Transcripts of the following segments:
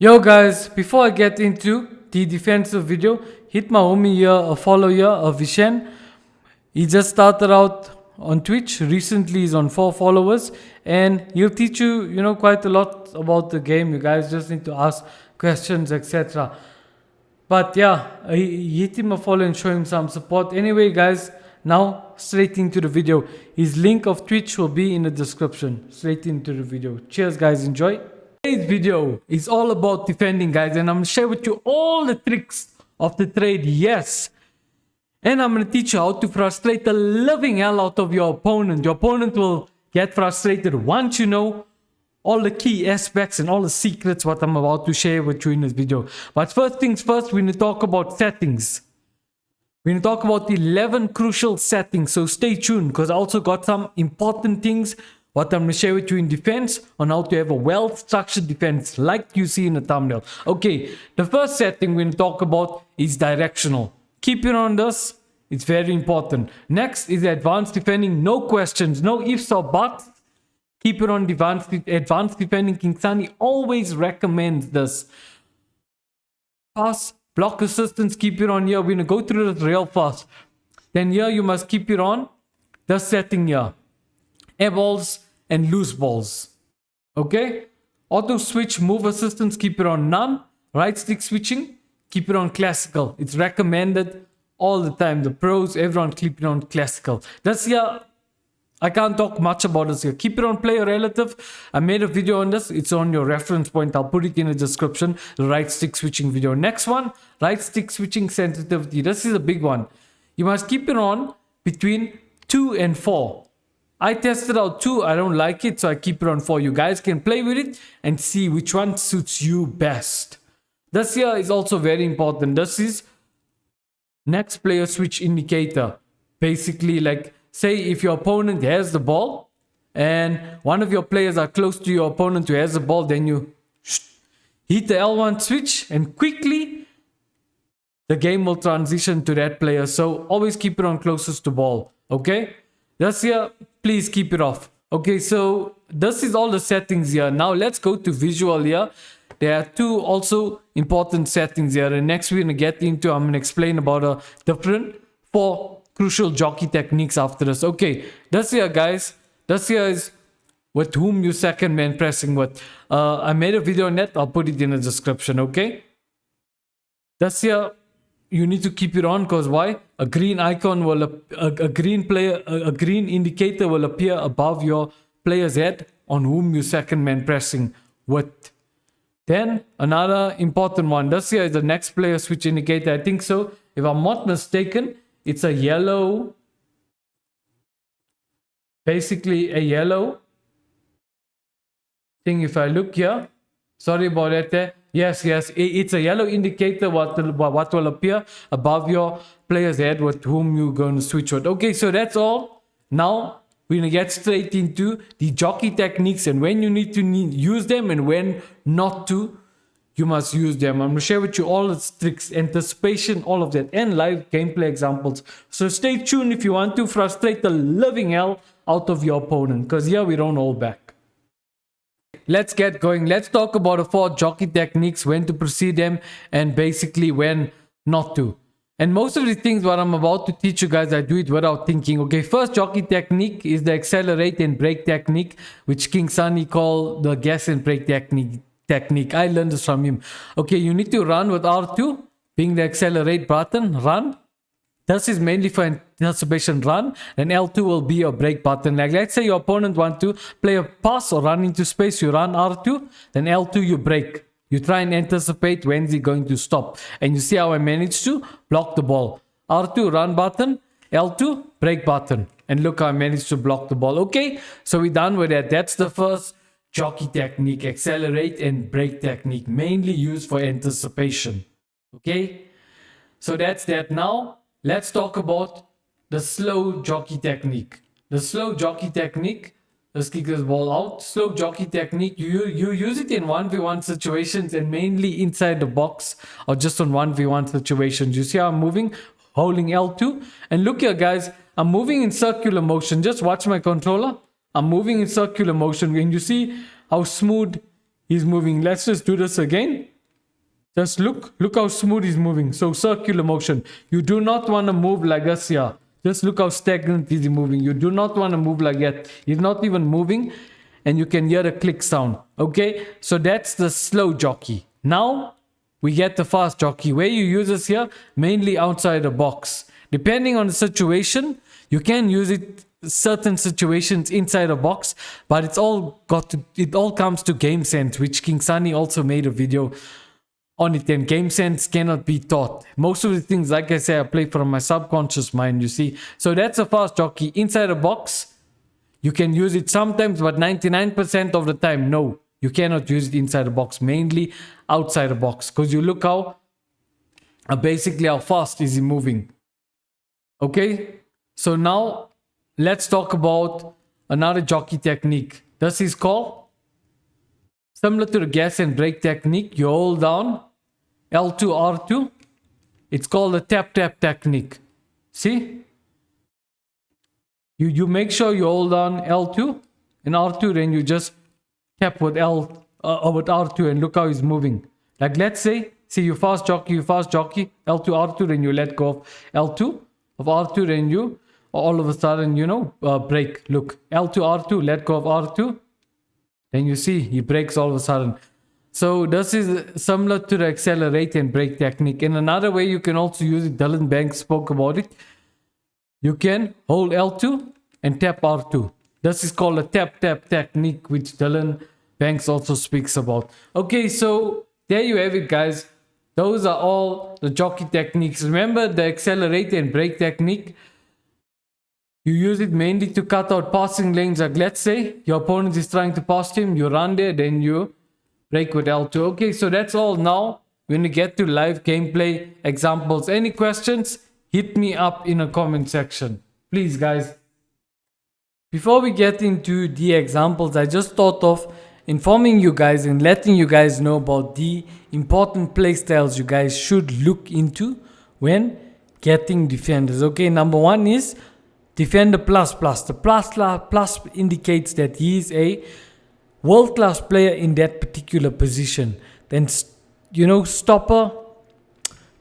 Yo guys, before I get into the defensive video, hit my homie here, a follow here, a Vishen. He just started out on Twitch. Recently he's on 4 followers and he'll teach you, quite a lot about the game. You guys just need to ask questions, etc. But yeah, hit him a follow and show him some support. Anyway guys, now straight into the video. His link of Twitch will be in the description. Straight into the video. Cheers guys, enjoy. Today's video is all about defending guys, and I'm going to share with you all the tricks of the trade, yes. And I'm going to teach you how to frustrate the living hell out of your opponent. Your opponent will get frustrated once you know all the key aspects and all the secrets what I'm about to share with you in this video. But first things first, we're going to talk about settings. We're going to talk about 11 crucial settings, so stay tuned because I also got some important things what I'm going to share with you in defense on how to have a well-structured defense like you see in the thumbnail. Okay, the first setting we're going to talk about is directional. Keep it on this. It's very important. Next is advanced defending. No questions, no ifs or buts. Keep it on advanced defending. King Sunny always recommends this. Pass, block assistance, keep it on here. We're going to go through this real fast. Then here you must keep it on the setting here. Air balls and loose balls. Okay? Auto switch, move assistance, keep it on none. Right stick switching, keep it on classical. It's recommended all the time. The pros, everyone keep it on classical. That's here. I can't talk much about this here. Keep it on player relative. I made a video on this. It's on your reference point. I'll put it in the description. The right stick switching video. Next one, right stick switching sensitivity. This is a big one. You must keep it on between 2 and 4. I tested out 2, I don't like it, so I keep it on 4. You guys can play with it and see which one suits you best. This here is also very important. This is next player switch indicator. Basically, like say if your opponent has the ball and one of your players are close to your opponent who has the ball, then you hit the L1 switch and quickly the game will transition to that player. So always keep it on closest to ball, okay? This here, please keep it off. Okay, so this is all the settings here. Now let's go to visual here. There are 2 also important settings here. And next we're going to get into, I'm going to explain about a different 4 crucial jockey techniques after this. Okay, this here guys, this here is with whom you second man pressing with. I made a video on that. I'll put it in the description, okay? This here, you need to keep it on because why? A green icon will a green indicator will appear above your player's head on whom you second man pressing with. Then another important one. This here is the next player switch indicator. I think so. If I'm not mistaken, it's a yellow. Basically a yellow thing. If I look here, sorry about that there. Yes, it's a yellow indicator what will appear above your player's head with whom you're going to switch with. Okay, so that's all. Now we're going to get straight into the jockey techniques and when you need to use them and when not to, you must use them. I'm going to share with you all the tricks, anticipation, all of that, and live gameplay examples. So stay tuned if you want to frustrate the living hell out of your opponent because here we don't hold back. Let's get going. Let's talk about the 4 jockey techniques, when to proceed them, and basically when not to. And most of the things what I'm about to teach you guys, I do it without thinking. Okay, first jockey technique is the accelerate and brake technique, which King Sunny called the gas and brake technique. I learned this from him. Okay, you need to run with R2, being the accelerate button, run. This is mainly for anticipation run, and L2 will be your brake button. Like let's say your opponent wants to play a pass or run into space, you run R2, then L2 you brake. You try and anticipate when's he going to stop. And you see how I managed to block the ball. R2 run button, L2 brake button. And look how I managed to block the ball. Okay, so we're done with that. That's the first jockey technique, accelerate and brake technique, mainly used for anticipation. Okay, so that's that. Now let's talk about the slow jockey technique. The slow jockey technique, let's kick this ball out. Slow jockey technique, you use it in 1v1 situations and mainly inside the box or just on 1v1 situations. You see how I'm moving, holding L2. And look here guys, I'm moving in circular motion. Just watch my controller. I'm moving in circular motion and you see how smooth he's moving. Let's just do this again. Just look how smooth he's moving. So circular motion. You do not want to move like this here. Just look how stagnant he's moving. You do not want to move like that. He's not even moving, and you can hear the click sound. Okay, so that's the slow jockey. Now we get the fast jockey. Where you use this here, mainly outside the box. Depending on the situation, you can use it certain situations inside a box, but it all comes to game sense, which King Sunny also made a video on it. And game sense cannot be taught. Most of the things, like I say, I play from my subconscious mind, you see. So that's a fast jockey. Inside a box, you can use it sometimes, but 99% of the time, no. You cannot use it inside a box, mainly outside a box. Because you look how, basically how fast is he moving. Okay? So now, let's talk about another jockey technique. This is called, similar to the gas and brake technique, you hold down L2, R2. It's called the tap technique. See? You make sure you hold on L2 and R2, then you just tap with with R2 and look how he's moving. Like let's say, see you fast jockey, L2, R2, then you let go of L2, of R2, then you all of a sudden, brake. Look, L2, R2, let go of R2. Then you see he brakes all of a sudden. So this is similar to the accelerate and brake technique. And another way you can also use it, Dylan Banks spoke about it. You can hold L2 and tap R2. This is called a tap technique, which Dylan Banks also speaks about. Okay, so there you have it, guys. Those are all the jockey techniques. Remember the accelerate and brake technique? You use it mainly to cut out passing lanes. Like let's say your opponent is trying to pass him, you run there, then you brake with L2. Okay, so that's all. Now we're going to get to live gameplay examples. Any questions? Hit me up in a comment section. Please, guys. Before we get into the examples, I just thought of informing you guys and letting you guys know about the important playstyles you guys should look into when getting defenders. Okay, number one is Defender plus plus. The plus indicates that he is a world-class player in that particular position. Then, stopper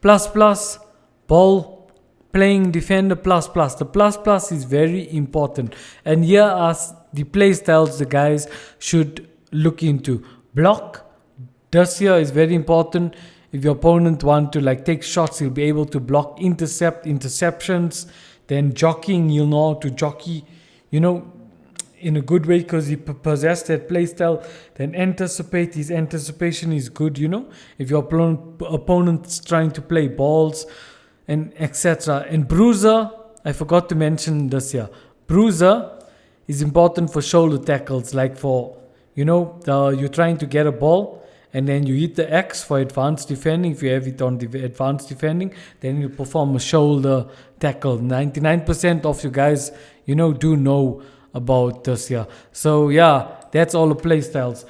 plus, ball playing defender plus. The plus is very important. And here are the play styles the guys should look into. Block. This here is very important. If your opponent want to take shots, he'll be able to block, interceptions. Then jockeying, you'll know how to jockey, in a good way because he possessed that playstyle. Then anticipate, his anticipation is good, if your opponent's trying to play balls and etc. And bruiser, I forgot to mention this here. Bruiser is important for shoulder tackles, like for, you're trying to get a ball and then you hit the X for advanced defending. If you have it on the advanced defending, then you perform a shoulder tackle. 99% of you guys, do know about this here. So yeah, that's all the play styles.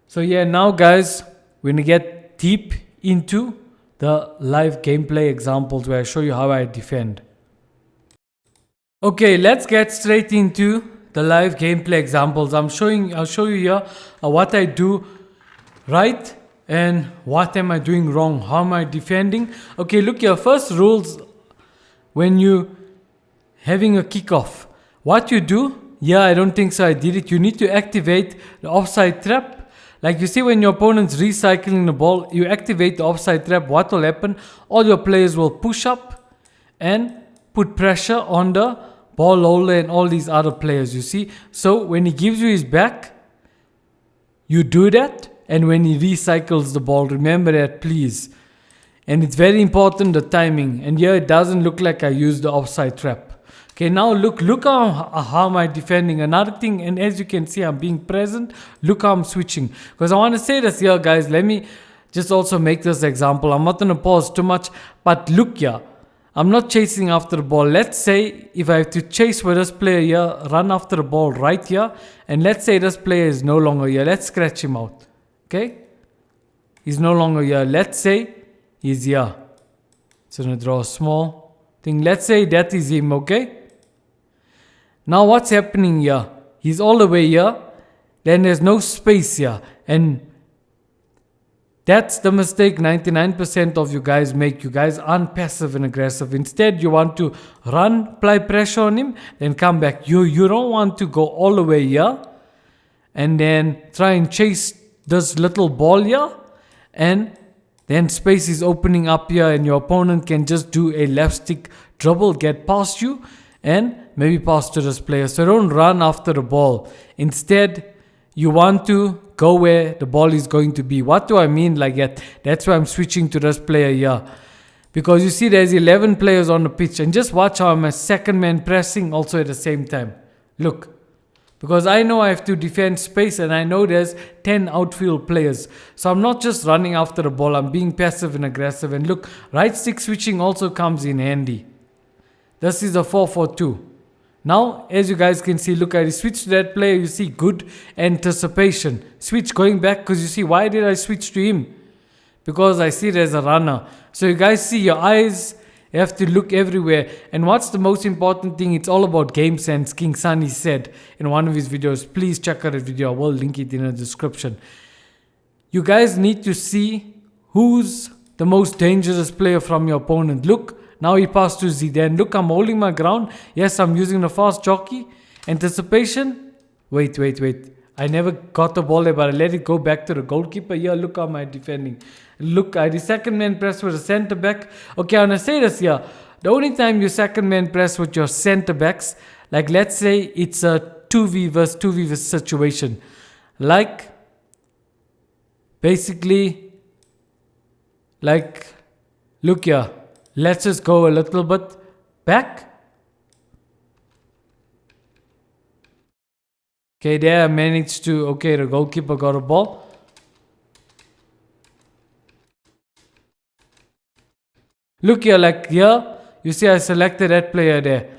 So yeah, now guys, we're gonna get deep into the live gameplay examples where I show you how I defend. Okay, let's get straight into the live gameplay examples. I'll show you here what I do right and what am I doing wrong, how am I defending. Okay, look here, first rules when you having a kickoff. What you do, I don't think so I did it. You need to activate the offside trap. Like you see when your opponent's recycling the ball, you activate the offside trap. What will happen? All your players will push up and put pressure on the ball holder and all these other players, you see. So when he gives you his back, you do that. And when he recycles the ball, remember that, please. And it's very important, the timing. And here it doesn't look like I used the offside trap. Okay, now look how am I defending. Another thing, and as you can see, I'm being present. Look how I'm switching. Because I want to say this here, guys. Let me just also make this example. I'm not going to pause too much. But look here. I'm not chasing after the ball. Let's say if I have to chase with this player here, run after the ball right here. And let's say this player is no longer here. Let's scratch him out. Okay, he's no longer here. Let's say he's here. So I'm going to draw a small thing. Let's say that is him, okay? Now what's happening here? He's all the way here. Then there's no space here. And That's the mistake 99% of you guys make. You guys aren't passive and aggressive. Instead, you want to run, apply pressure on him, then come back. You don't want to go all the way here and then try and chase this little ball here, and then space is opening up here and your opponent can just do a left stick dribble, get past you, and maybe pass to this player. So don't run after the ball. Instead, you want to go where the ball is going to be. What do I mean like that? That's why I'm switching to this player here. Because you see there's 11 players on the pitch. And just watch how I'm a second man pressing also at the same time. Look. Because I know I have to defend space and I know there's 10 outfield players. So I'm not just running after the ball. I'm being passive and aggressive. And look, right stick switching also comes in handy. This is a 4-4-2. Now, as you guys can see, look, I switched to that player. You see good anticipation. Switch going back because you see, why did I switch to him? Because I see there's a runner. So you guys see your eyes have to look everywhere. And what's the most important thing? It's all about game sense. King Sunny said in one of his videos. Please check out the video. I will link it in the description. You guys need to see who's the most dangerous player from your opponent. Look. Now he passed to Zidane. Look, I'm holding my ground. Yes, I'm using the fast jockey. Anticipation. Wait. I never got the ball there, but I let it go back to the goalkeeper. Here, look how am I defending. Look, I did second man press with a centre back. Okay, I'm going to say this here. The only time you second man press with your centre backs, like let's say it's a 2v versus 2v situation. Like, basically, like, look here. Let's just go a little bit back. Okay, there I managed to, okay, the goalkeeper got a ball. Look here, like here, you see I selected that player there.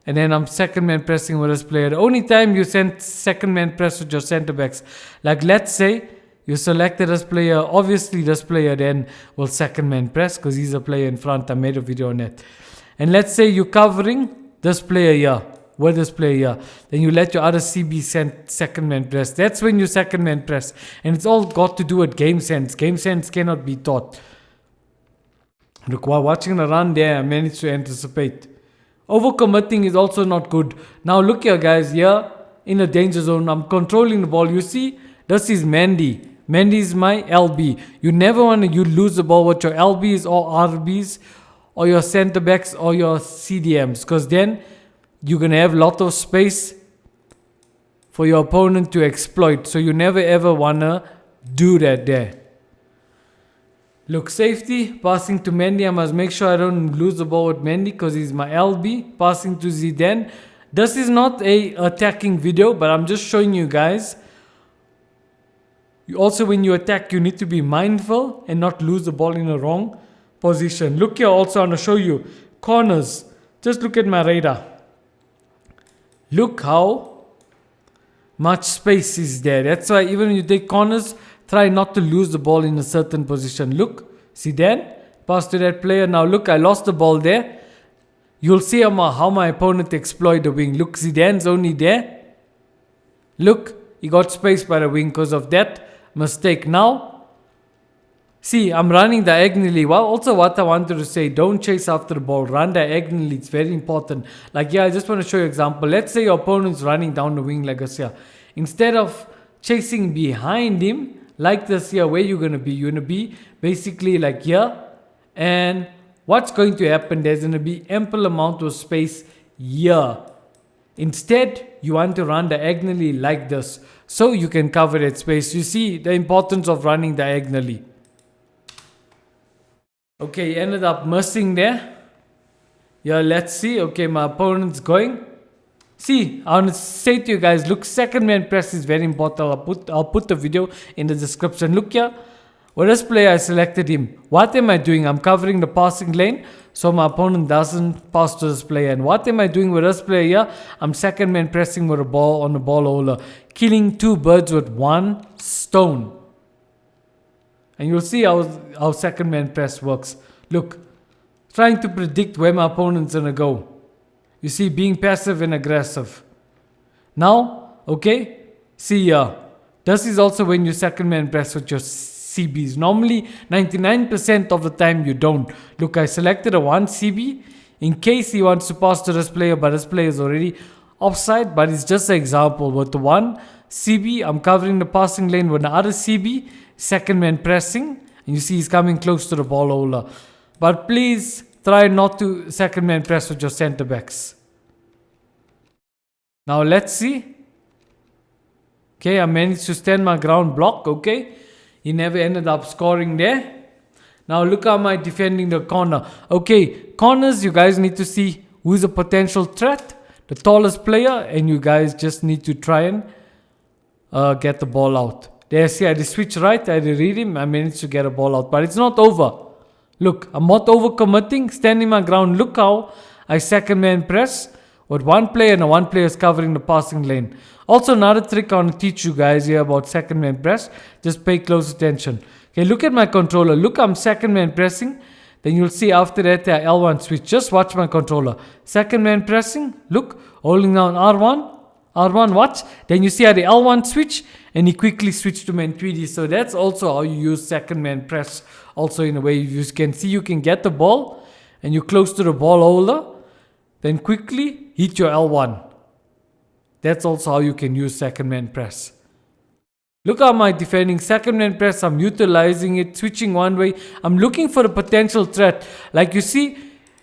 And then I'm second man pressing with this player. The only time you send second man press with your center backs, like let's say, you selected this player, obviously this player then will second man press because he's a player in front. I made a video on that. And let's say you're covering this player here, with this player here. Then you let your other CB send second man press. That's when you second man press. And it's all got to do with game sense. Game sense cannot be taught. Look, while watching the run there, I managed to anticipate. Overcommitting is also not good. Now look here guys, here in the danger zone, I'm controlling the ball. You see, this is Mendy. Mendy is my LB. You never want to lose the ball with your LBs or RBs or your center backs or your CDMs, because then you're going to have a lot of space for your opponent to exploit. So you never ever want to do that there. Look, safety, passing to Mendy. I must make sure I don't lose the ball with Mendy because he's my LB. Passing to Zidane. This is not a attacking video, but I'm just showing you guys. Also, when you attack, you need to be mindful and not lose the ball in the wrong position. Look here, also I want to show you corners. Just look at my radar. Look how much space is there. That's why even when you take corners, try not to lose the ball in a certain position. Look, Zidane, pass to that player. Now look, I lost the ball there. You'll see how my opponent exploit the wing. Look, Zidane's only there. Look, he got space by the wing because of that mistake. Now, see, I'm running diagonally. Well, also what I wanted to say, don't chase after the ball. Run diagonally. It's very important. Like, yeah, I just want to show you an example. Let's say your opponent's running down the wing like this here. Instead of chasing behind him, like this here, where you're going to be? You're going to be basically like here. And what's going to happen? There's going to be ample amount of space here. Instead, you want to run diagonally like this, so you can cover that space. You see the importance of running diagonally. Okay, ended up missing there. Yeah, let's see. Okay, my opponent's going. See, I want to say to you guys, look, second man press is very important. I'll put the video in the description. Look here. With this player, I selected him. What am I doing? I'm covering the passing lane so my opponent doesn't pass to this player. And what am I doing with this player here? I'm second man pressing with a ball on the ball holder. Killing two birds with one stone. And you'll see how second man press works. Look, trying to predict where my opponent's going to go. You see, being passive and aggressive. Now, okay, see here. This is also when you second man press with your CBs. Normally, 99% of the time you don't. Look, I selected a 1 CB in case he wants to pass to this player, but this player is already offside. But it's just an example. With the 1 CB, I'm covering the passing lane. With the other CB, second man pressing. And you see he's coming close to the ball holder. But please try not to second man press with your centre backs. Now let's see. Okay, I managed to stand my ground block. Okay, he never ended up scoring there. Now look how am I defending the corner. Okay, corners, you guys need to see who's a potential threat. The tallest player, and you guys just need to try and get the ball out. There, see, I did switch right, I did read him, I managed to get a ball out. But it's not over. Look, I'm not over committing, standing my ground. Look how I second man press with one player and one player is covering the passing lane. Also, another trick I want to teach you guys here about second man press. Just pay close attention. Okay, look at my controller. Look, I'm second man pressing. Then you'll see after that the L1 switch. Just watch my controller. Second man pressing. Look, holding down R1. R1, watch. Then you see how the L1 switch and he quickly switched to man 3D. So that's also how you use second man press. Also in a way you can see you can get the ball and you're close to the ball holder. Then quickly hit your L1. That's also how you can use second man press. Look how my defending second man press. I'm utilizing it, switching one way. I'm looking for a potential threat. Like you see,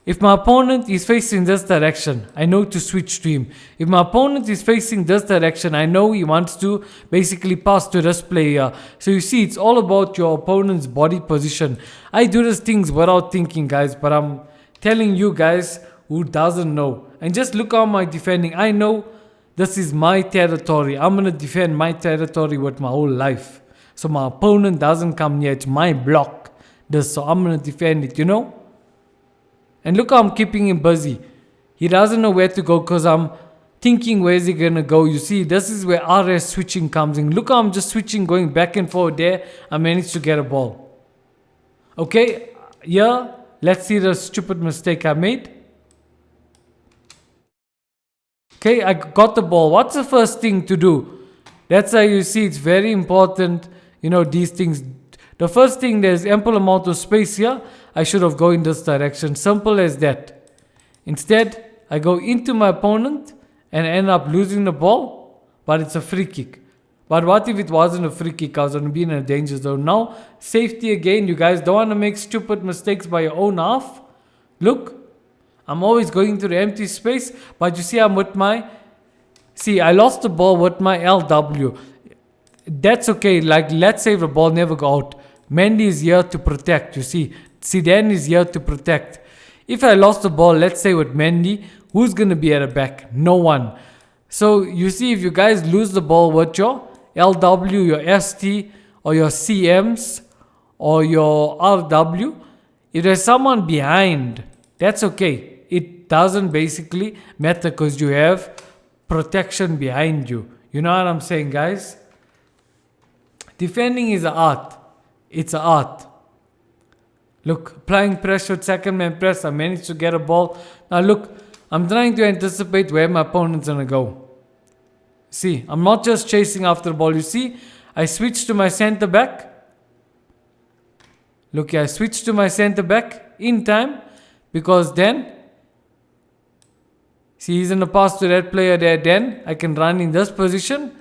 if my opponent is facing this direction, I know to switch to him. If my opponent is facing this direction, I know he wants to basically pass to this player. So you see, it's all about your opponent's body position. I do these things without thinking, guys, but I'm telling you guys who doesn't know. And just look how my defending. I know this is my territory. I'm going to defend my territory with my whole life. So my opponent doesn't come near. It's my block. So I'm going to defend it, you know. And look how I'm keeping him busy. He doesn't know where to go because I'm thinking where's he going to go. You see, this is where RS switching comes in. Look how I'm just switching, going back and forth there. I managed to get a ball. Okay, yeah, let's see the stupid mistake I made. Okay, I got the ball. What's the first thing to do? That's how you see it's very important, you know, these things. The first thing, there's ample amount of space here. I should have gone in this direction. Simple as that. Instead, I go into my opponent and end up losing the ball, but it's a free kick. But what if it wasn't a free kick? I was going to be in a danger zone. Now, safety again. You guys don't want to make stupid mistakes by your own half. Look. I'm always going to the empty space, but you see I'm with my... See, I lost the ball with my LW. That's okay. Like, let's say the ball never go out. Mendy is here to protect, you see. Zidane is here to protect. If I lost the ball, let's say with Mendy, who's going to be at the back? No one. So, you see, if you guys lose the ball with your LW, your ST, or your CMs, or your RW, if there's someone behind, that's okay. It doesn't basically matter because you have protection behind you. You know what I'm saying, guys? Defending is an art. It's an art. Look, applying pressure with second man press. I managed to get a ball. Now look, I'm trying to anticipate where my opponent's going to go. See, I'm not just chasing after the ball. You see, I switched to my center back. Look, I switched to my center back in time because then... See, he's in the pass to that player there. Then I can run in this position,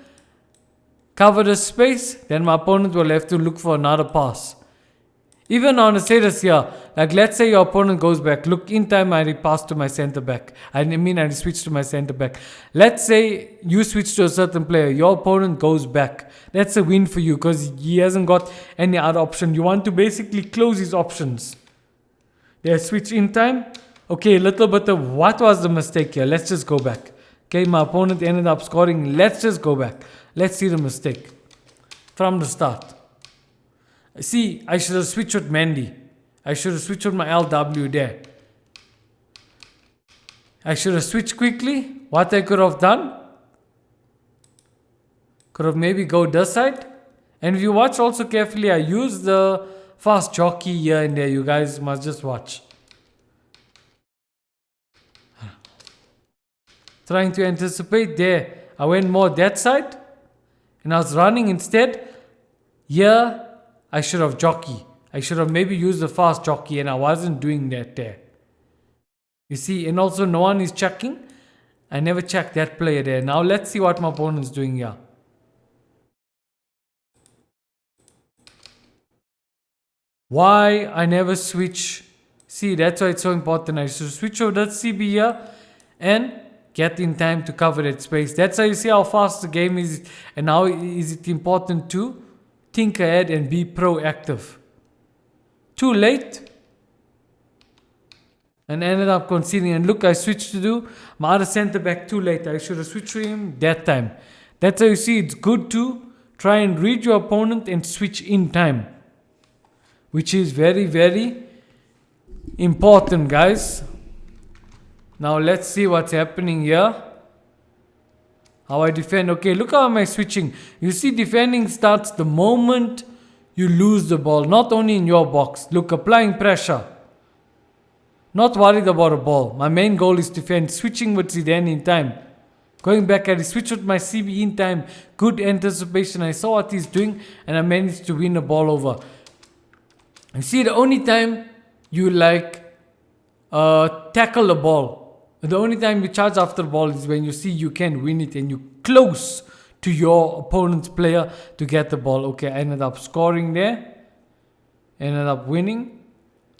cover the space. Then my opponent will have to look for another pass. Even on a status here, like let's say your opponent goes back. Look, in time I repass to my center back. I switch to my center back. Let's say you switch to a certain player. Your opponent goes back. That's a win for you because he hasn't got any other option. You want to basically close his options. There, switch in time. Okay, a little bit of what was the mistake here? Let's just go back. Okay, my opponent ended up scoring. Let's just go back. Let's see the mistake from the start. See, I should have switched with Mendy. I should have switched with my LW there. I should have switched quickly. What I could have done? Could have maybe go this side. And if you watch also carefully, I use the fast jockey here and there. You guys must just watch. Trying to anticipate there. I went more that side. And I was running instead. Here, I should have Jockey. I should have maybe used the fast Jockey, and I wasn't doing that there. You see, and also no one is checking. I never checked that player there. Now let's see what my opponent's doing here. Why I never switch. See, that's why it's so important. I should switch over that CB here and get in time to cover that space. That's how you see how fast the game is, and how is it important to think ahead and be proactive. Too late and ended up conceding. And look, I switched to do my other center back too late. I should have switched to him that time. That's how you see it's good to try and read your opponent and switch in time, which is very, very important, guys. Now let's see what's happening here. How I defend. Okay, look how am I switching. You see, defending starts the moment you lose the ball, not only in your box. Look, applying pressure. Not worried about a ball. My main goal is defend. Switching with Zidane in time. Going back, I switch with my CB in time. Good anticipation. I saw what he's doing and I managed to win the ball over. You see, the only time you tackle the ball, the only time you charge after the ball is when you see you can win it and you close to your opponent's player to get the ball. Okay, I ended up scoring there. Ended up winning.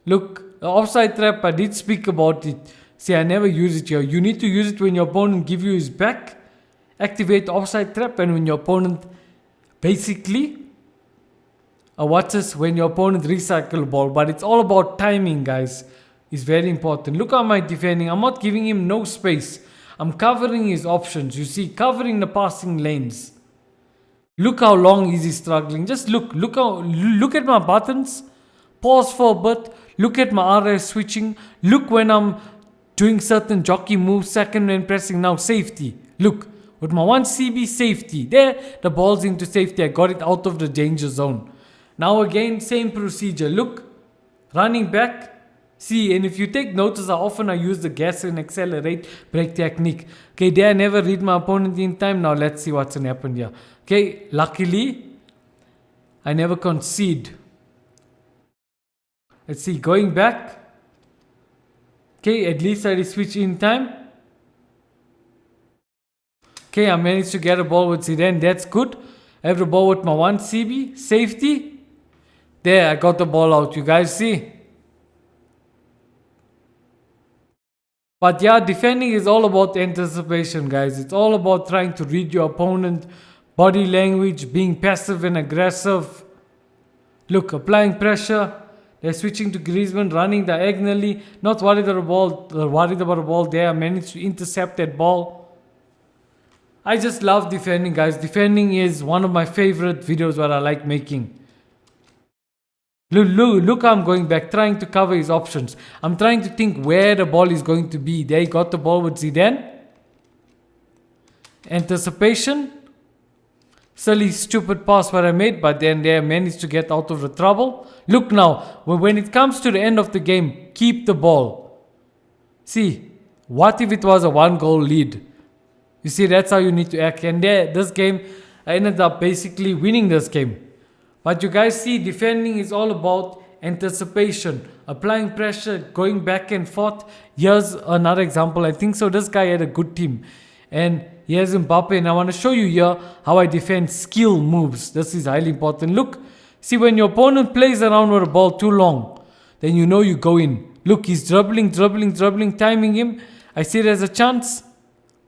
Look, the offside trap, I did speak about it. See, I never use it here. You need to use it when your opponent give you his back. Activate the offside trap, and when your opponent basically when your opponent recycle the ball. But it's all about timing, guys. It's very important. Look how am I defending. I'm not giving him no space. I'm covering his options. You see, covering the passing lanes. Look how long is he struggling. Just look at my buttons. Pause for a bit. Look at my RS switching. Look when I'm doing certain jockey moves. Second when pressing. Now safety. Look, with my 1 CB safety. There, the ball's into safety. I got it out of the danger zone. Now again, same procedure. Look, running back. See, and if you take notice how often I use the gas and accelerate break technique. Okay, there I never read my opponent in time. Now let's see what's going to happen here. Okay, luckily, I never concede. Let's see, going back. Okay, at least I switch in time. Okay, I managed to get a ball with Zidane. That's good. I have the ball with my 1 CB. Safety. There, I got the ball out. You guys see? But yeah, defending is all about anticipation, guys. It's all about trying to read your opponent, body language, being passive and aggressive. Look, applying pressure. They're switching to Griezmann, running diagonally. Not worried about the ball there. I managed to intercept that ball. I just love defending, guys. Defending is one of my favorite videos that I like making. Look how I'm going back, trying to cover his options. I'm trying to think where the ball is going to be. They got the ball with Zidane. Anticipation. Silly, stupid pass what I made, but then they managed to get out of the trouble. Look now, when it comes to the end of the game, keep the ball. See, what if it was a 1-goal lead? You see, that's how you need to act. And this game, I ended up basically winning this game. But you guys see, defending is all about anticipation, applying pressure, going back and forth. Here's another example. I think so. This guy had a good team. And here's Mbappe. And I want to show you here how I defend skill moves. This is highly important. Look, see, when your opponent plays around with the ball too long, then you know you go in. Look, he's dribbling, timing him. I see there's a chance.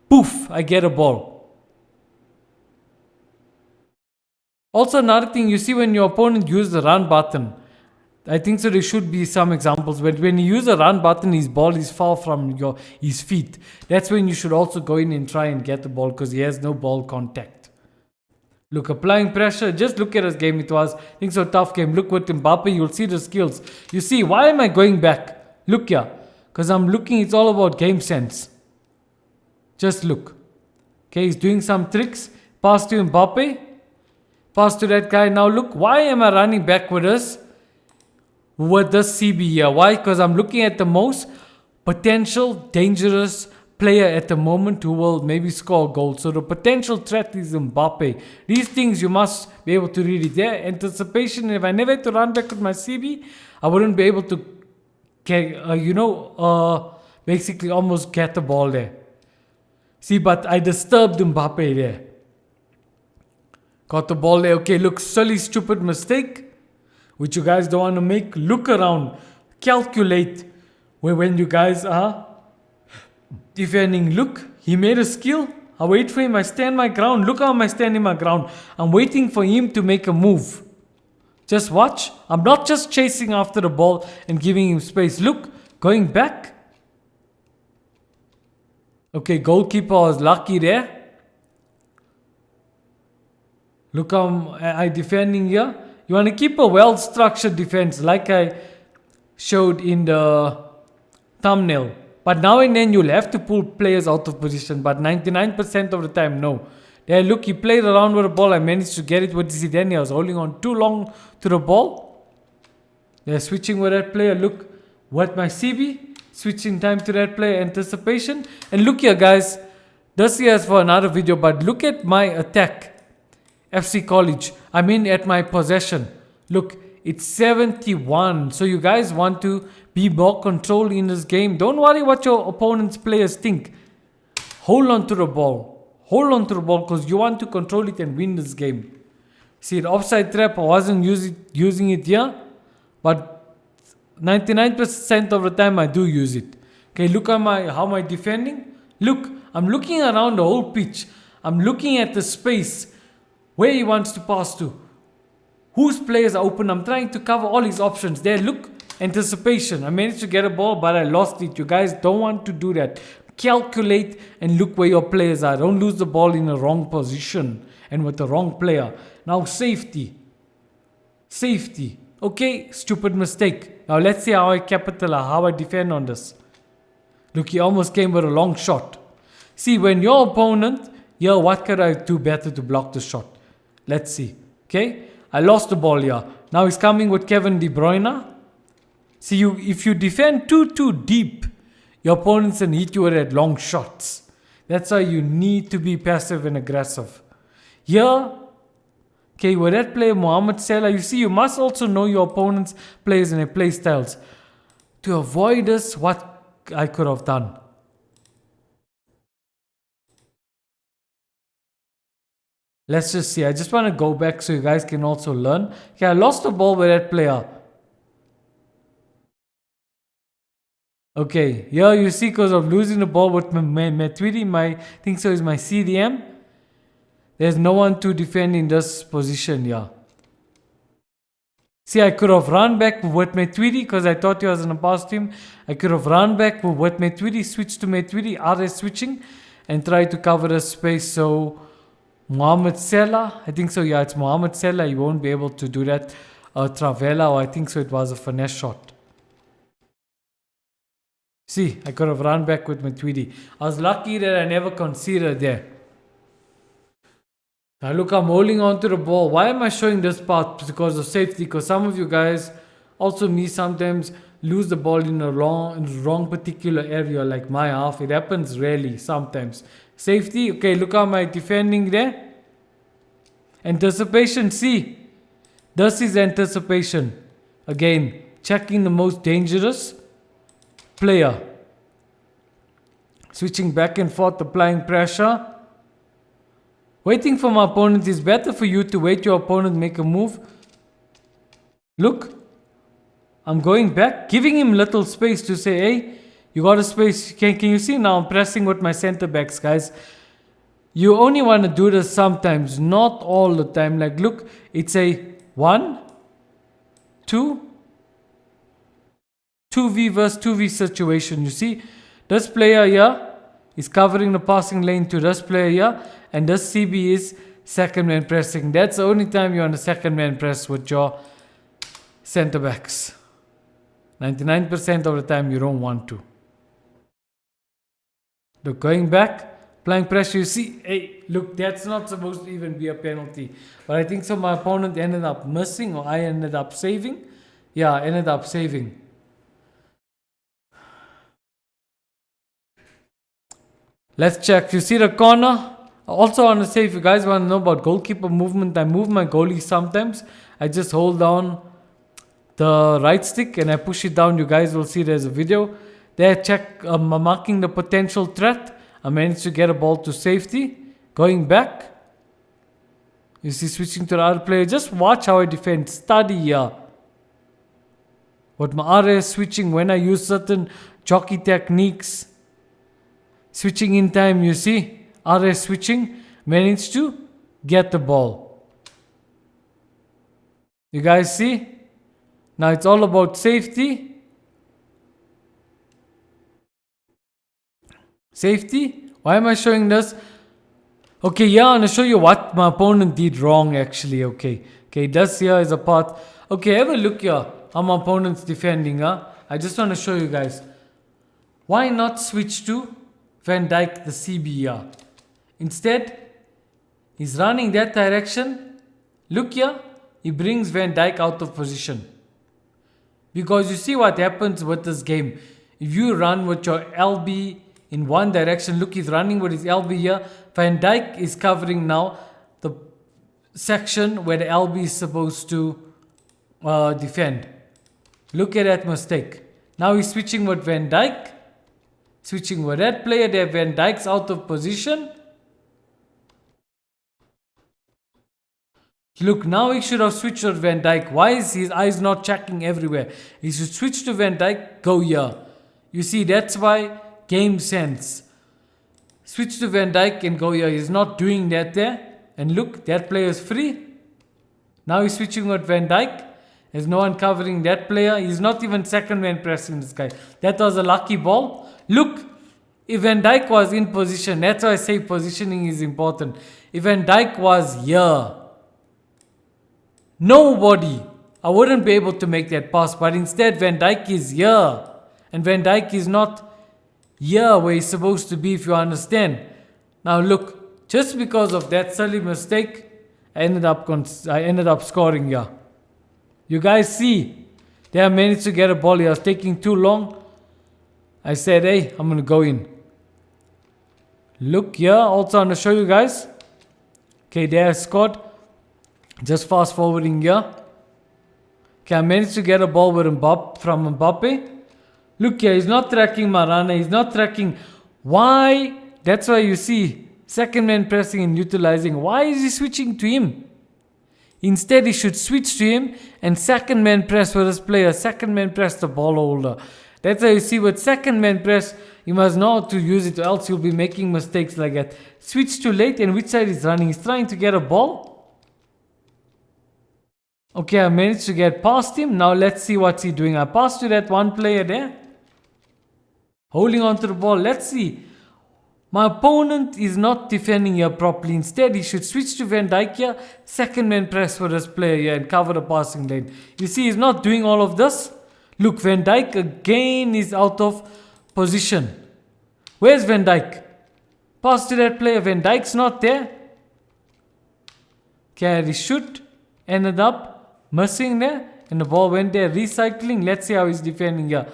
Poof, I get a ball. Also, another thing, you see when your opponent uses the run button, I think so there should be some examples, but when you use the run button, his ball is far from his feet. That's when you should also go in and try and get the ball because he has no ball contact. Look, applying pressure, just look at his game. It was, I think so, tough game. Look with Mbappe, you'll see the skills. You see, why am I going back? Look here, because I'm looking, it's all about game sense. Just look. Okay, he's doing some tricks. Pass to Mbappe. Pass to that guy. Now look, why am I running back with this CB here? Why? Because I'm looking at the most potential dangerous player at the moment who will maybe score a goal. So the potential threat is Mbappe. These things you must be able to read it. There, anticipation. If I never had to run back with my CB, I wouldn't be able to basically almost get the ball there. See, but I disturbed Mbappe there. Got the ball there. Okay, look, silly, stupid mistake, which you guys don't want to make. Look around, calculate when you guys are defending. Look, he made a skill. I wait for him. I stand my ground. Look how I stand in my ground. I'm waiting for him to make a move. Just watch. I'm not just chasing after the ball and giving him space. Look, going back. Okay, goalkeeper was lucky there. Look how I defending here. You want to keep a well-structured defense like I showed in the thumbnail. But now and then you'll have to pull players out of position. But 99% of the time, no. There, look, he played around with the ball. I managed to get it. What is he then? He was holding on too long to the ball. They're switching with that player. Look, what my CB. Switching time to that player. Anticipation. And look here, guys. This here is for another video. But look at my attack. FC College. I mean at my possession. Look, it's 71. So you guys want to be more controlled in this game. Don't worry what your opponent's players think. Hold on to the ball. Hold on to the ball because you want to control it and win this game. See, the offside trap, I wasn't using it here. But 99% of the time I do use it. Okay, look at how am I defending? Look, I'm looking around the whole pitch. I'm looking at the space. Where he wants to pass to. Whose players are open. I'm trying to cover all his options. There, look. Anticipation. I managed to get a ball, but I lost it. You guys don't want to do that. Calculate and look where your players are. Don't lose the ball in the wrong position and with the wrong player. Now, safety. Safety. Okay, stupid mistake. Now, let's see how I capitalize, how I defend on this. Look, he almost came with a long shot. See, when your opponent, what could I do better to block the shot? Let's see. Okay, I lost the ball here. Now he's coming with Kevin De Bruyne. See, if you defend too deep, your opponents can hit you with that long shots. That's why you need to be passive and aggressive. Here, okay, with that player, Mohamed Salah, you see, you must also know your opponent's players and their play styles. To avoid this, what I could have done. Let's just see. I just want to go back so you guys can also learn. Okay, I lost the ball with that player. Okay, here you see because of losing the ball with my Tweety, I think so is my CDM. There's no one to defend in this position here. See, I could have run back with my Tweety because I thought he was in a pass team. I could have run back with my Tweety, switched to my Tweety, RS switching, and try to cover the space. So Mohamed Salah, I think so, yeah, it's Mohamed Salah. You won't be able to do that. Travella, or I think so, it was a finesse shot. See, I could have run back with my Tweety. I was lucky that I never conceded there. Now look, I'm holding on to the ball. Why am I showing this part? Because of safety. Because some of you guys, also me sometimes, lose the ball in the wrong particular area, like my half. It happens rarely, sometimes. Safety, okay, look how am I defending there. Anticipation, see. This is anticipation. Again, checking the most dangerous player. Switching back and forth, applying pressure. Waiting for my opponent is better for you to wait your opponent make a move. Look. I'm going back, giving him little space to say, hey, you got a space. Can you see now I'm pressing with my center backs, guys. You only want to do this sometimes, not all the time. Like, look, it's a 1, 2, 2v versus 2v situation. You see, this player here is covering the passing lane to this player here, and this CB is second man pressing. That's the only time you're on the second man press with your center backs. 99% of the time you don't want to. Look, going back, applying pressure, you see, hey, look, that's not supposed to even be a penalty. But I think so my opponent ended up missing, or I ended up saving. Yeah, I ended up saving. Let's check. You see the corner? I also want to say, if you guys want to know about goalkeeper movement, I move my goalie sometimes. I just hold down the right stick and I push it down. You guys will see there's a video. There, check, marking the potential threat. I managed to get a ball to safety. Going back. You see, switching to the other player. Just watch how I defend. Study here. What my RS switching when I use certain jockey techniques. Switching in time, you see. RS switching, managed to get the ball. You guys see? Now it's all about safety. Safety? Why am I showing this? Okay, yeah, I'm going to show you what my opponent did wrong actually, okay. Okay, this here is a part. Okay, have a look here how my opponent's defending, huh? I just want to show you guys. Why not switch to Van Dijk, the CB here? Instead, he's running that direction. Look here, he brings Van Dijk out of position. Because you see what happens with this game. If you run with your LB in one direction, look, he's running with his LB here. Van Dijk is covering now the section where the LB is supposed to defend. Look at that mistake. Now he's switching with Van Dijk. Switching with that player there. Van Dijk's out of position. Look, now he should have switched to Van Dijk. Why is his eyes not checking everywhere? He should switch to Van Dijk, go here. You see, that's why game sense. Switch to Van Dijk and go here. He's not doing that there. And look, that player is free. Now he's switching with Van Dijk. There's no one covering that player. He's not even second man pressing this guy. That was a lucky ball. Look, if Van Dijk was in position, that's why I say positioning is important. If Van Dijk was here, nobody, I wouldn't be able to make that pass, but instead Van Dijk is here. And Van Dijk is not here where he's supposed to be, if you understand. Now look, just because of that silly mistake, I ended up scoring here. You guys see, they have managed to get a ball here. I was taking too long. I said, hey, I'm going to go in. Look here, also I want to show you guys. Okay, there I scored. Just fast forwarding here. Okay, I managed to get a ball with from Mbappe. Look here, he's not tracking Marana. He's not tracking. Why? That's why you see second man pressing and utilizing. Why is he switching to him? Instead, he should switch to him and second man press with his player. Second man press the ball holder. That's why you see with second man press, you must know how to use it or else you'll be making mistakes like that. Switch too late, and which side is running? He's trying to get a ball. Okay, I managed to get past him. Now let's see what's he doing. I passed to that one player there. Holding on to the ball. Let's see. My opponent is not defending here properly. Instead, he should switch to Van Dijk here. Second man press for this player here and cover the passing lane. You see, he's not doing all of this. Look, Van Dijk again is out of position. Where's Van Dijk? Pass to that player. Van Dijk's not there. Carry shoot. Ended up missing there. And the ball went there. Recycling. Let's see how he's defending here.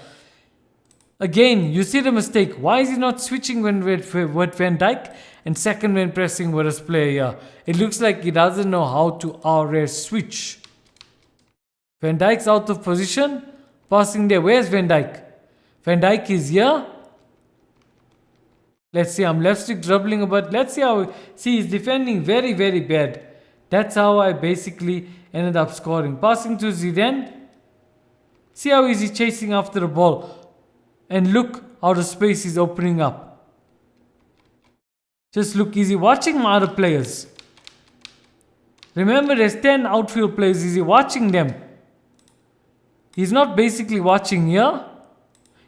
Again, you see the mistake. Why is he not switching with Van Dijk and second man pressing with his player here? It looks like he doesn't know how to RS switch. Van Dijk's out of position. Passing there. Where's Van Dijk? Van Dijk is here. Let's see. I'm left stick dribbling a bit. Let's see how. See, he's defending very, very bad. That's how I basically ended up scoring. Passing to Zidane. See how he's chasing after the ball. And look how the space is opening up. Just look, is he watching my other players? Remember, there's 10 outfield players. Is he watching them? He's not basically watching here.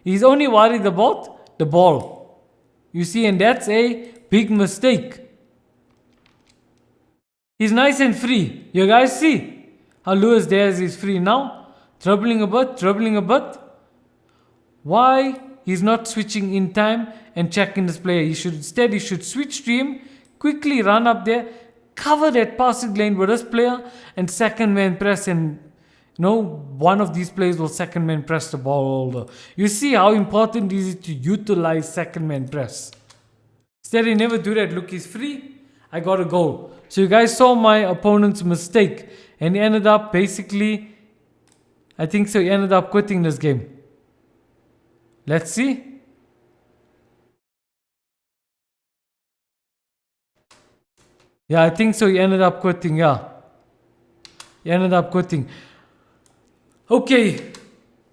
He's only worried about the ball. You see, and that's a big mistake. He's nice and free. You guys see how Luis Diaz is free now? Dribbling a bit. Why he's not switching in time and checking this player? He should switch to him, quickly run up there, cover that passing lane with this player, and second man press, and one of these players will second man press the ball holder. You see how important it is to utilize second man press. Instead, he never do that. Look, he's free. I got a goal. So you guys saw my opponent's mistake. And he ended up basically, I think so, he ended up quitting this game. Let's see. Yeah, I think so, he ended up quitting, yeah. He ended up quitting. Okay,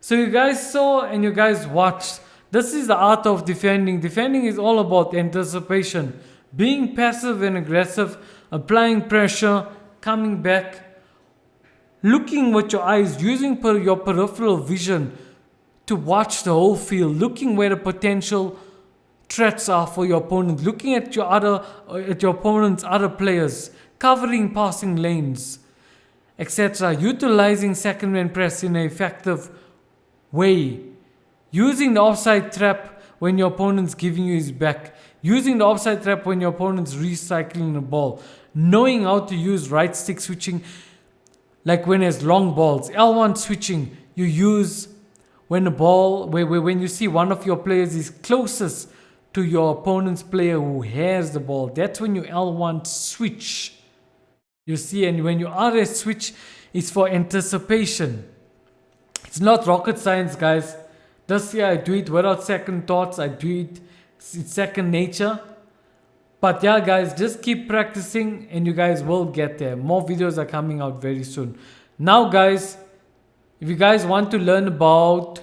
so you guys saw and you guys watched. This is the art of defending. Defending is all about anticipation. Being passive and aggressive, applying pressure, coming back, looking with your eyes, using your peripheral vision to watch the whole field, looking where the potential threats are for your opponent, looking at your opponent's other players, covering passing lanes, etc. Utilizing second man press in an effective way. Using the offside trap when your opponent's giving you his back. Using the offside trap when your opponent's recycling the ball. Knowing how to use right stick switching, like when there's long balls. L1 switching, you use when the ball, when you see one of your players is closest to your opponent's player who has the ball. That's when you L1 switch. You see, and when you RS switch, it's for anticipation. It's not rocket science, guys. This year I do it without second thoughts. I do it, it's second nature. But yeah, guys, just keep practicing and you guys will get there. More videos are coming out very soon. Now, guys, if you guys want to learn about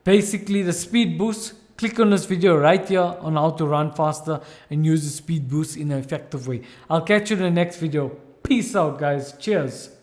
basically the speed boost, click on this video right here on how to run faster and use the speed boost in an effective way. I'll catch you in the next video. Peace out, guys. Cheers.